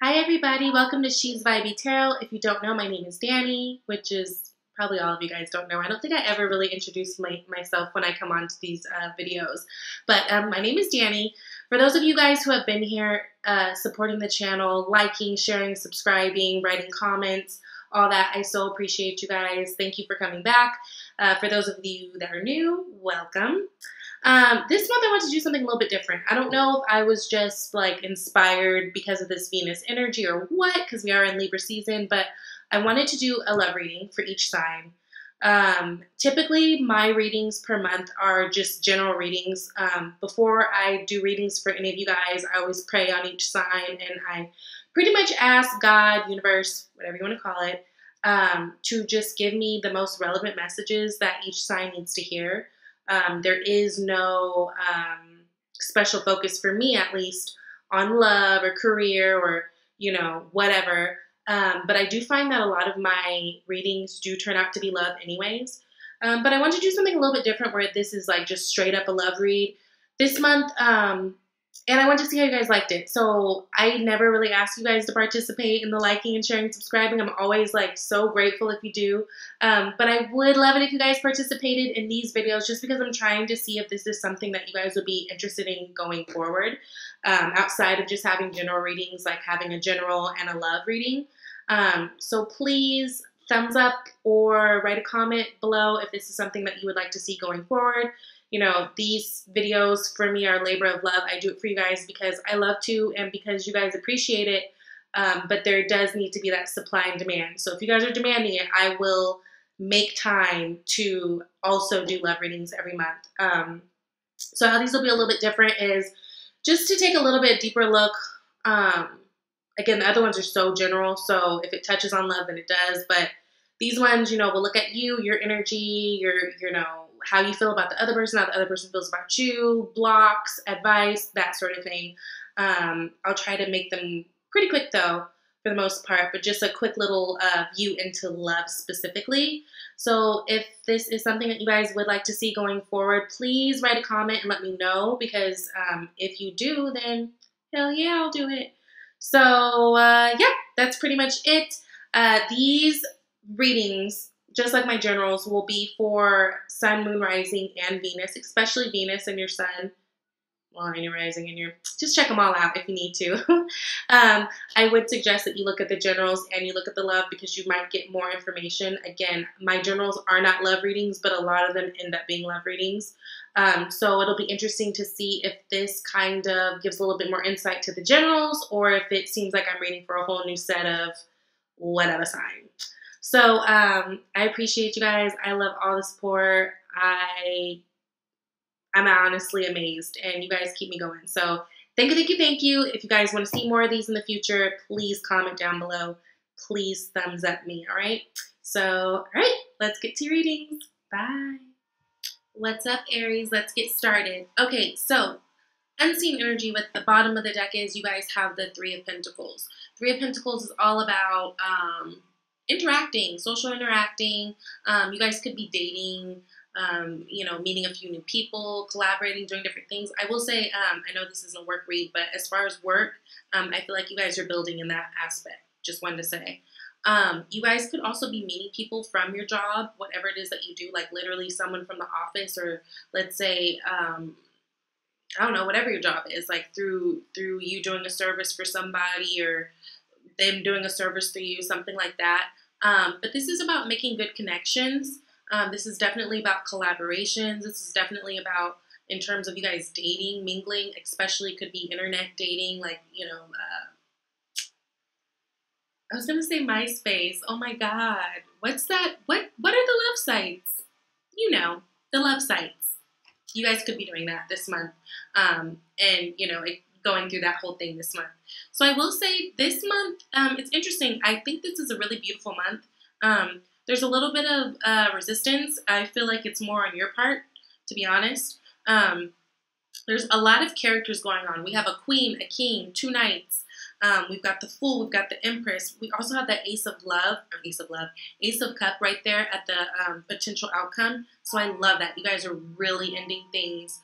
Hi everybody, welcome to She's Vibey Tarot. If you don't know, my name is Danny, which is probably all of you guys don't know. I don't think I ever really introduced myself when I come on to these videos. But my name is Danny. For those of you guys who have been here supporting the channel, liking, sharing, subscribing, writing comments, all that, I so appreciate you guys. Thank you for coming back. For those of you that are new, welcome. This month I want to do something a little bit different. I don't know if I was just like inspired because of this Venus energy or what, because we are in Libra season, but I wanted to do a love reading for each sign. Typically my readings per month are just general readings. Before I do readings for any of you guys, I always pray on each sign and I pretty much ask God, universe, whatever you want to call it, to just give me the most relevant messages that each sign needs to hear. There is no special focus for me, at least, on love or career or, whatever. But I do find that a lot of my readings do turn out to be love anyways. But I want to do something a little bit different where this is like just straight up a love read this month. And I want to see how you guys liked it. So I never really ask you guys to participate in the liking and sharing and subscribing. I'm always like so grateful if you do. But I would love it if you guys participated in these videos just because I'm trying to see if this is something that you guys would be interested in going forward. Outside of just having general readings, like having a general and a love reading. So please thumbs up or write a comment below if this is something that you would like to see going forward. These videos for me are a labor of love. I do it for you guys because I love to and because you guys appreciate it. But there does need to be that supply and demand. So if you guys are demanding it, I will make time to also do love readings every month. So how these will be a little bit different is just to take a little bit deeper look. Again, the other ones are so general. So if it touches on love, then it does. But these ones, will look at you, your energy, how you feel about the other person, how the other person feels about you, blocks, advice, that sort of thing. I'll try to make them pretty quick though, for the most part, but just a quick little view into love specifically. So if this is something that you guys would like to see going forward, please write a comment and let me know because if you do, then hell yeah, I'll do it. So yeah, that's pretty much it. These readings, just like my generals, will be for sun, moon, rising, and Venus, especially Venus and your sun. Well, and your rising and your, just check them all out if you need to. I would suggest that you look at the generals and you look at the love because you might get more information. Again, my generals are not love readings, but a lot of them end up being love readings. So it'll be interesting to see if this kind of gives a little bit more insight to the generals or if it seems like I'm reading for a whole new set of whatever sign. So I appreciate you guys. I love all the support. I'm honestly amazed, and you guys keep me going. So thank you, thank you, thank you. If you guys want to see more of these in the future, please comment down below. Please thumbs up me, all right? So, all right, let's get to readings. Bye. What's up, Aries? Let's get started. Okay, so unseen energy with the bottom of the deck is you guys have the Three of Pentacles. Three of Pentacles is all about interacting, social interacting. You guys could be dating, meeting a few new people, collaborating, doing different things. I will say, I know this isn't a work read, but as far as work, I feel like you guys are building in that aspect. Just wanted to say. You guys could also be meeting people from your job, whatever it is that you do, like literally someone from the office, or let's say, I don't know, whatever your job is, like through you doing a service for somebody or them doing a service through you, something like that. But this is about making good connections. This is definitely about collaborations. This is definitely about, in terms of you guys dating, mingling, especially could be internet dating, like, I was going to say MySpace. Oh my God. What's that? What are the love sites? The love sites. You guys could be doing that this month. And, going through that whole thing this month. So I will say this month, it's interesting. I think this is a really beautiful month. There's a little bit of resistance. I feel like it's more on your part, to be honest. There's a lot of characters going on. We have a queen, a king, two knights. We've got the Fool, we've got the Empress. We also have the Ace of Cup right there at the potential outcome. So I love that. You guys are really ending things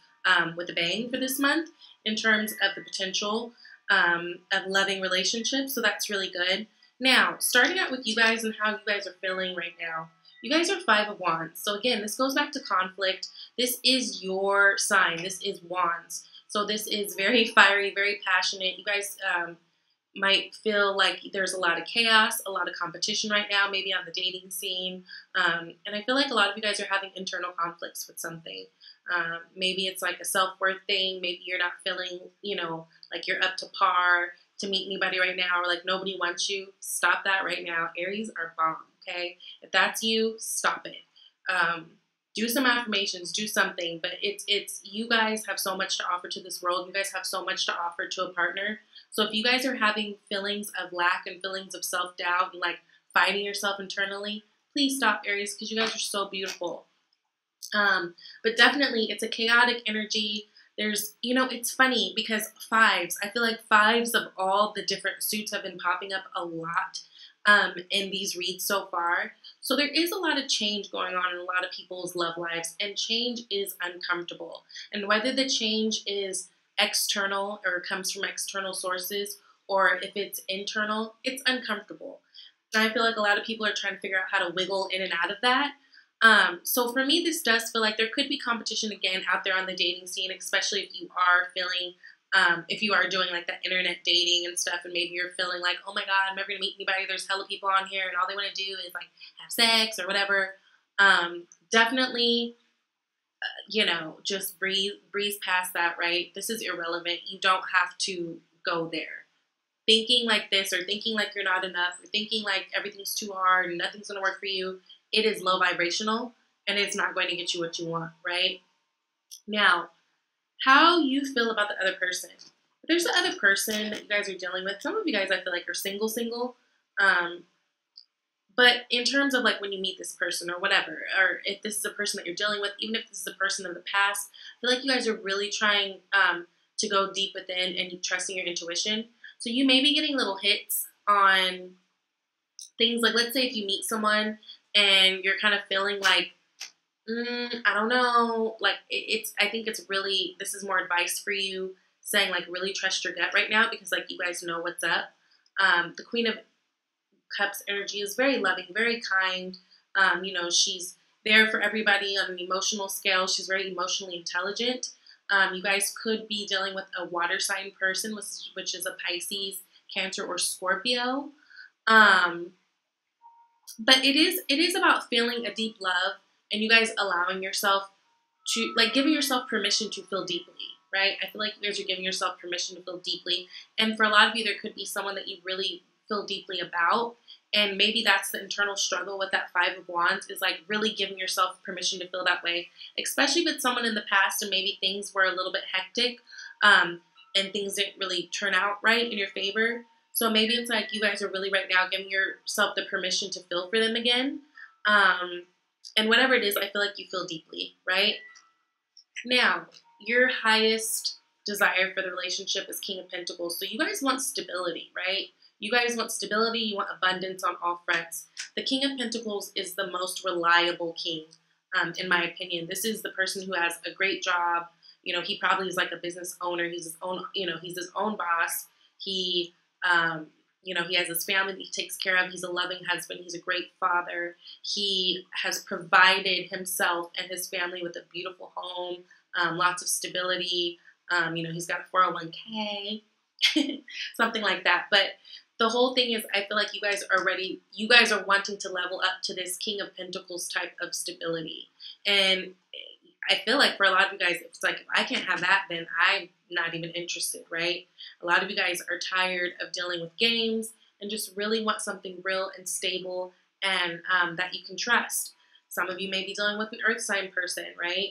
with a bang for this month in terms of the potential. of loving relationships, so that's really good. Now, starting out with you guys and how you guys are feeling right now. You guys are Five of Wands. So again, this goes back to conflict. This is your sign. This is Wands. So this is very fiery, very passionate. You guys might feel like there's a lot of chaos, a lot of competition right now, maybe on the dating scene. And I feel like a lot of you guys are having internal conflicts with something. Maybe it's like a self-worth thing. Maybe you're not feeling, like you're up to par to meet anybody right now, or like nobody wants you. Stop that right now. Aries are bomb, okay? If that's you, stop it. Do some affirmations, do something, but it's you guys have so much to offer to this world. You guys have so much to offer to a partner. So if you guys are having feelings of lack and feelings of self-doubt and like fighting yourself internally, please stop, Aries, because you guys are so beautiful. But definitely it's a chaotic energy. There's, it's funny because fives, I feel like fives of all the different suits have been popping up a lot in these reads so far. So there is a lot of change going on in a lot of people's love lives, and change is uncomfortable. And whether the change is external or comes from external sources, or if it's internal, it's uncomfortable. And I feel like a lot of people are trying to figure out how to wiggle in and out of that. So for me, this does feel like there could be competition again out there on the dating scene, especially if you are feeling, if you are doing like that internet dating and stuff, and maybe you're feeling like, oh my God, I'm never gonna meet anybody. There's hella people on here, and all they want to do is like have sex or whatever. Definitely, just breeze past that, right? This is irrelevant. You don't have to go there. Thinking like this, or thinking like you're not enough, or thinking like everything's too hard and nothing's gonna work for you, it is low vibrational, and it's not going to get you what you want, right? Now, how you feel about the other person. If there's the other person that you guys are dealing with, some of you guys I feel like are single. But in terms of like when you meet this person or whatever, or if this is a person that you're dealing with, even if this is a person of the past, I feel like you guys are really trying to go deep within and trusting your intuition. So you may be getting little hits on things like, let's say if you meet someone and you're kind of feeling like, I don't know, like I think it's really, this is more advice for you, saying like really trust your gut right now, because like you guys know what's up. The Queen of Cups energy is very loving, very kind. She's there for everybody on an emotional scale. She's very emotionally intelligent. You guys could be dealing with a water sign person, which is a Pisces, Cancer, or Scorpio. But it is about feeling a deep love, and you guys allowing yourself to, like, giving yourself permission to feel deeply, right? I feel like you guys are giving yourself permission to feel deeply. And for a lot of you, there could be someone that you really feel deeply about. And maybe that's the internal struggle with that Five of Wands, is like really giving yourself permission to feel that way, especially if it's someone in the past and maybe things were a little bit hectic and things didn't really turn out right in your favor. So maybe it's like you guys are really right now giving yourself the permission to feel for them again. And whatever it is, I feel like you feel deeply, right? Now, your highest desire for the relationship is King of Pentacles. So you guys want stability, right? You guys want stability. You want abundance on all fronts. The King of Pentacles is the most reliable king, in my opinion. This is the person who has a great job. He probably is like a business owner. He's his own, he's his own boss. He has his family that he takes care of. He's a loving husband. He's a great father. He has provided himself and his family with a beautiful home, lots of stability. He's got a 401k, something like that. But the whole thing is, I feel like you guys are ready. You guys are wanting to level up to this King of Pentacles type of stability. And I feel like for a lot of you guys, it's like, if I can't have that, then I'm not even interested, right? A lot of you guys are tired of dealing with games and just really want something real and stable and that you can trust. Some of you may be dealing with an earth sign person, right?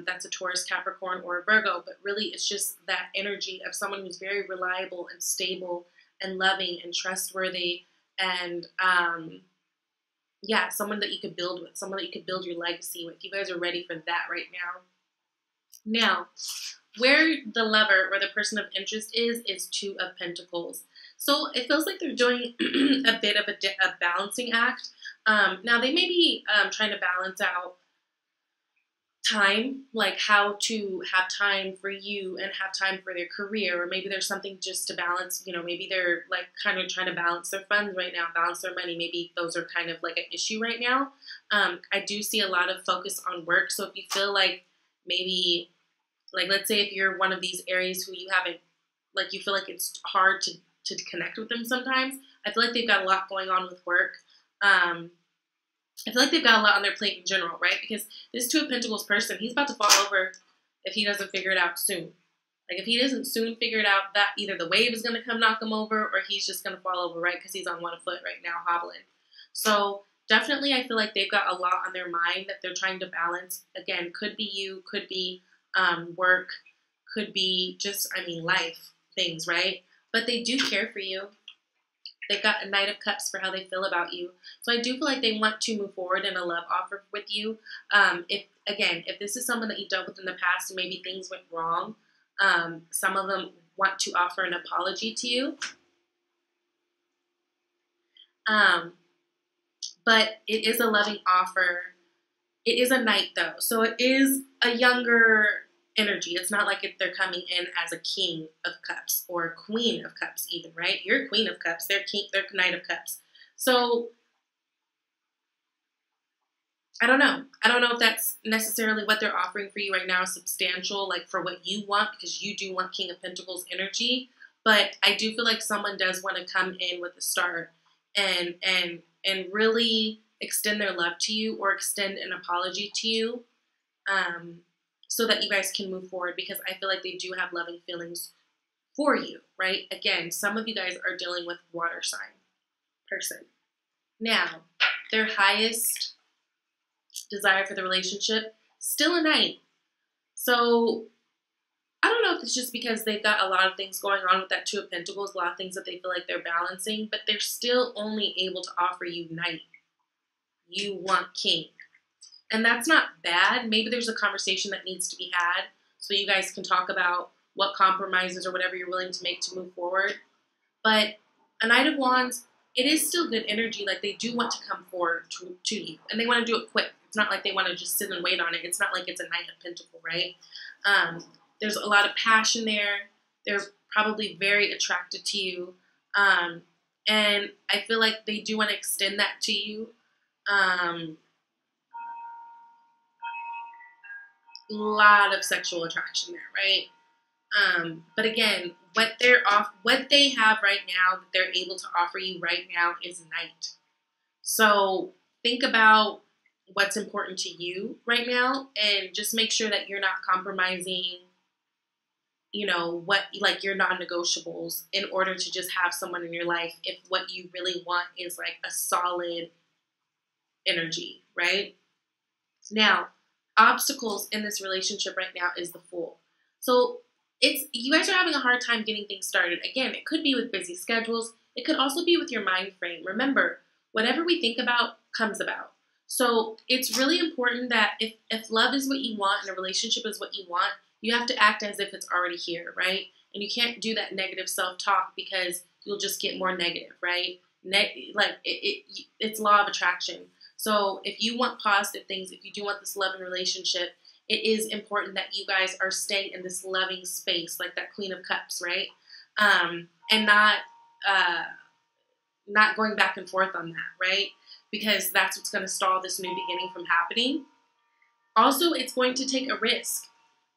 That's a Taurus, Capricorn, or a Virgo, but really it's just that energy of someone who's very reliable and stable and loving and trustworthy, and someone that you could build with, someone that you could build your legacy with. You guys are ready for that right now. Now, where the lover or the person of interest is Two of Pentacles. So it feels like they're doing a bit of a balancing act. Now, they may be trying to balance out time, like how to have time for you and have time for their career, or maybe there's something just to balance, maybe they're like kind of trying to balance their funds right now, balance their money. Maybe those are kind of like an issue right now. I do see a lot of focus on work. So if you feel like maybe, like, let's say if you're one of these Aries who you haven't, like, you feel like it's hard to connect with them sometimes, I feel like they've got a lot going on with work. I feel like they've got a lot on their plate in general, right? Because this Two of Pentacles person, he's about to fall over if he doesn't figure it out soon. Like, if he doesn't soon figure it out, that either the wave is going to come knock him over or he's just going to fall over, right? Because he's on one foot right now, hobbling. So definitely I feel like they've got a lot on their mind that they're trying to balance. Again, could be you, could be work, could be just, life things, right? But they do care for you. They've got a Knight of Cups for how they feel about you. So I do feel like they want to move forward in a love offer with you. If this is someone that you dealt with in the past and maybe things went wrong, some of them want to offer an apology to you. But it is a loving offer. It is a Knight, though. So it is a younger energy. It's not like if they're coming in as a King of Cups or a Queen of Cups even, right? You're Queen of Cups. They're Knight of Cups. So I don't know. I don't know if that's necessarily what they're offering for you right now, substantial, like for what you want, because you do want King of Pentacles energy. But I do feel like someone does want to come in with a start and really extend their love to you or extend an apology to you. So that you guys can move forward, because I feel like they do have loving feelings for you, right? Again, some of you guys are dealing with water sign person. Now, their highest desire for the relationship, still a Knight. So I don't know if it's just because they've got a lot of things going on with that Two of Pentacles, a lot of things that they feel like they're balancing, but they're still only able to offer you Knight. You want King. And that's not bad. Maybe there's a conversation that needs to be had so you guys can talk about what compromises or whatever you're willing to make to move forward. But a Knight of Wands, it is still good energy. Like, they do want to come forward to you. And they want to do it quick. It's not like they want to just sit and wait on it. It's not like it's a Knight of Pentacles, right? There's a lot of passion there. They're probably very attracted to you. And I feel like they do want to extend that to you. Lot of sexual attraction there, right? But again, what they have right now that they're able to offer you right now is Knight. So think about what's important to you right now, and just make sure that you're not compromising, your non-negotiables in order to just have someone in your life if what you really want is like a solid energy, right? Now, obstacles in this relationship right now is the Fool. So you guys are having a hard time getting things started. Again, it could be with busy schedules. It could also be with your mind frame. Remember, whatever we think about comes about. So it's really important that if love is what you want and a relationship is what you want, you have to act as if it's already here, right? And you can't do that negative self-talk, because you'll just get more negative, right? It's law of attraction. So if you want positive things, if you do want this loving relationship, it is important that you guys are staying in this loving space, like that Queen of Cups, right? And not going back and forth on that, right? Because that's what's going to stall this new beginning from happening. Also, it's going to take a risk.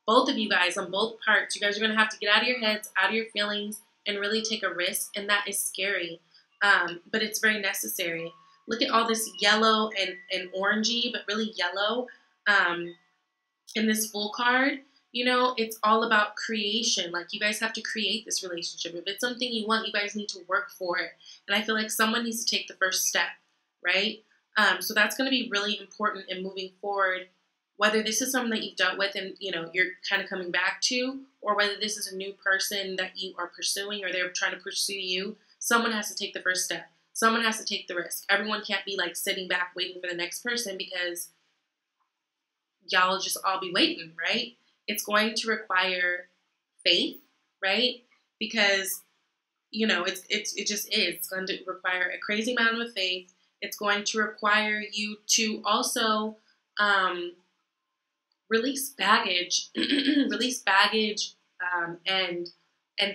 Both of you guys, on both parts, you guys are going to have to get out of your heads, out of your feelings, and really take a risk, and that is scary. But it's very necessary. Look at all this yellow and orangey, but really yellow in this Fool card. It's all about creation. Like, you guys have to create this relationship. If it's something you want, you guys need to work for it. And I feel like someone needs to take the first step, right? So that's going to be really important in moving forward, whether this is someone that you've dealt with and, you're kind of coming back to, or whether this is a new person that you are pursuing or they're trying to pursue you. Someone has to take the first step. Someone has to take the risk. Everyone can't be like sitting back waiting for the next person, because y'all just all be waiting, right? It's going to require faith, right? Because, it just is. It's going to require a crazy amount of faith. It's going to require you to also release baggage, release baggage, and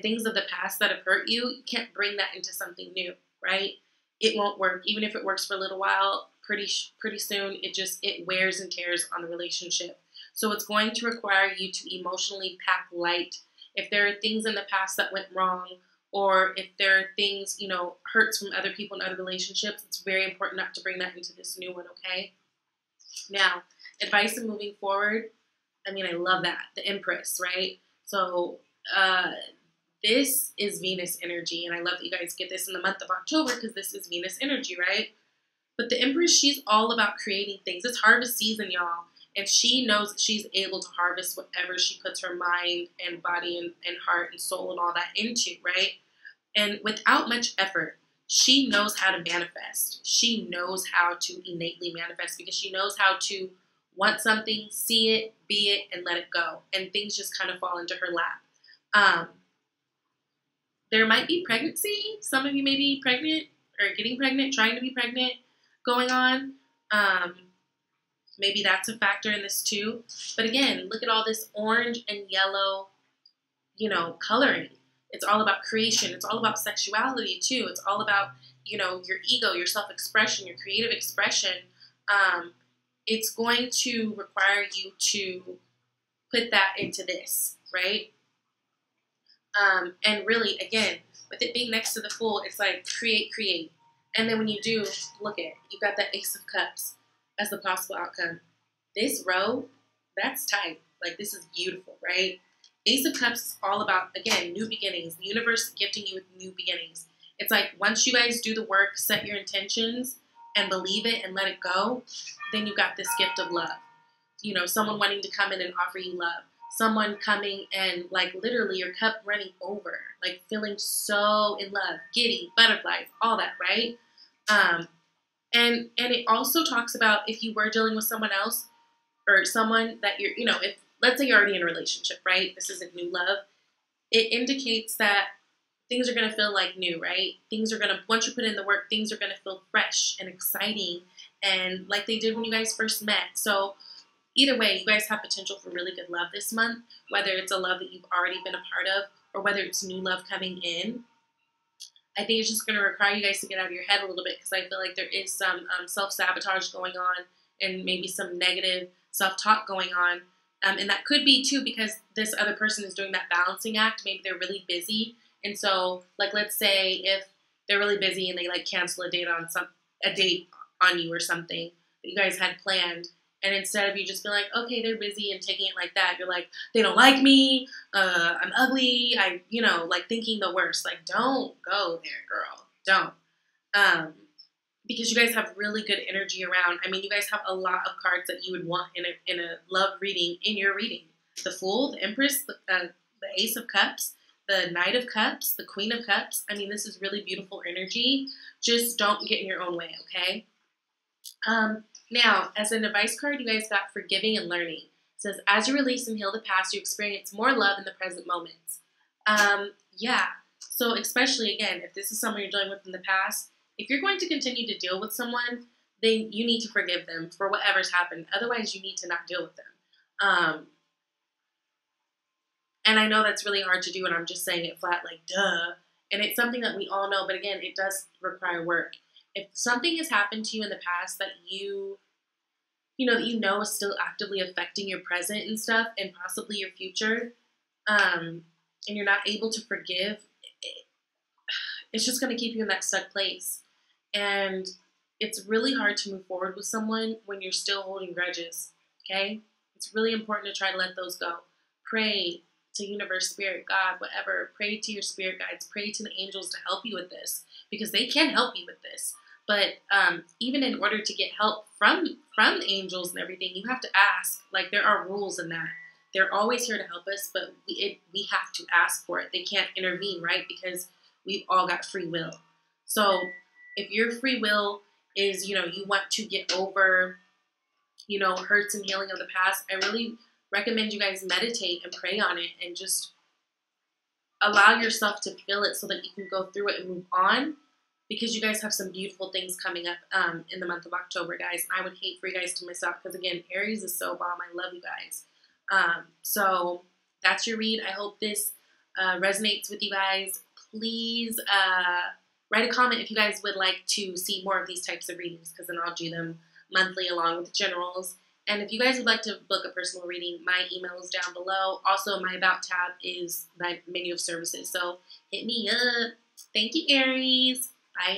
things of the past that have hurt you. You can't bring that into something new, right? It won't work. Even if it works for a little while, pretty soon it wears and tears on the relationship. So it's going to require you to emotionally pack light. If there are things in the past that went wrong, or if there are things, you know, hurts from other people in other relationships, it's very important not to bring that into this new one, okay? Now, advice in moving forward, I mean, I love that. The Empress, right? So, this is Venus energy, and I love that you guys get this in the month of October because this is Venus energy, right? But the Empress, she's all about creating things. It's harvest season, y'all, and she knows that she's able to harvest whatever she puts her mind and body and heart and soul and all that into, right? And without much effort, she knows how to manifest. She knows how to innately manifest because she knows how to want something, see it, be it, and let it go. And things just kind of fall into her lap. There might be pregnancy. Some of you may be pregnant or getting pregnant, trying to be pregnant going on. Maybe that's a factor in this too. But again, look at all this orange and yellow, you know, coloring. It's all about creation. It's all about sexuality too. It's all about, you know, your ego, your self-expression, your creative expression. It's going to require you to put that into this, right? And really, again, with it being next to the Fool, it's like create. And then when you do, look at, you got that Ace of Cups as the possible outcome. This row, that's tight. Like, this is beautiful, right? Ace of Cups is all about, again, new beginnings. The universe gifting you with new beginnings. It's like once you guys do the work, set your intentions, and believe it and let it go, then you got this gift of love. You know, someone wanting to come in and offer you love. Someone coming and, like, literally your cup running over. Like, feeling so in love. Giddy, butterflies, all that, right? And it also talks about if you were dealing with someone else or someone that you're, you know, if let's say you're already in a relationship, right? This isn't new love. It indicates that things are going to feel like new, right? Things are going to, once you put in the work, things are going to feel fresh and exciting and like they did when you guys first met. So either way, you guys have potential for really good love this month, whether it's a love that you've already been a part of or whether it's new love coming in. I think it's just going to require you guys to get out of your head a little bit because I feel like there is some self-sabotage going on and maybe some negative self-talk going on. And that could be, too, because this other person is doing that balancing act. Maybe they're really busy. And so, like, let's say if they're really busy and they, like, cancel a date on you or something that you guys had planned. And instead of you just being like, okay, they're busy and taking it like that, you're like, they don't like me, I'm ugly, like thinking the worst. Like, don't go there, girl. Don't. Because you guys have really good energy around. I mean, you guys have a lot of cards that you would want in a love reading, in your reading. The Fool, the Empress, the Ace of Cups, the Knight of Cups, the Queen of Cups. I mean, this is really beautiful energy. Just don't get in your own way, okay? Now, as an advice card, you guys got Forgiving and Learning. It says, as you release and heal the past, you experience more love in the present moments. Yeah. So especially, again, if this is someone you're dealing with in the past, if you're going to continue to deal with someone, then you need to forgive them for whatever's happened. Otherwise, you need to not deal with them. And I know that's really hard to do, and I'm just saying it flat, like, duh. And it's something that we all know, but again, it does require work. If something has happened to you in the past that you know is still actively affecting your present and stuff, and possibly your future, and you're not able to forgive, it's just going to keep you in that stuck place. And it's really hard to move forward with someone when you're still holding grudges, okay? It's really important to try to let those go. Pray to universe, spirit, God, whatever. Pray to your spirit guides. Pray to the angels to help you with this because they can help you with this. But even in order to get help from angels and everything, you have to ask. Like, there are rules in that. They're always here to help us, but we have to ask for it. They can't intervene, right? Because we've all got free will. So if your free will is, you want to get over, hurts and healing of the past, I really recommend you guys meditate and pray on it and just allow yourself to feel it so that you can go through it and move on. because you guys have some beautiful things coming up in the month of October, guys. I would hate for you guys to miss out because, again, Aries is so bomb. I love you guys. So that's your read. I hope this resonates with you guys. Please write a comment if you guys would like to see more of these types of readings, because then I'll do them monthly along with the generals. And if you guys would like to book a personal reading, my email is down below. Also, my About tab is my menu of services. So hit me up. Thank you, Aries. Bye.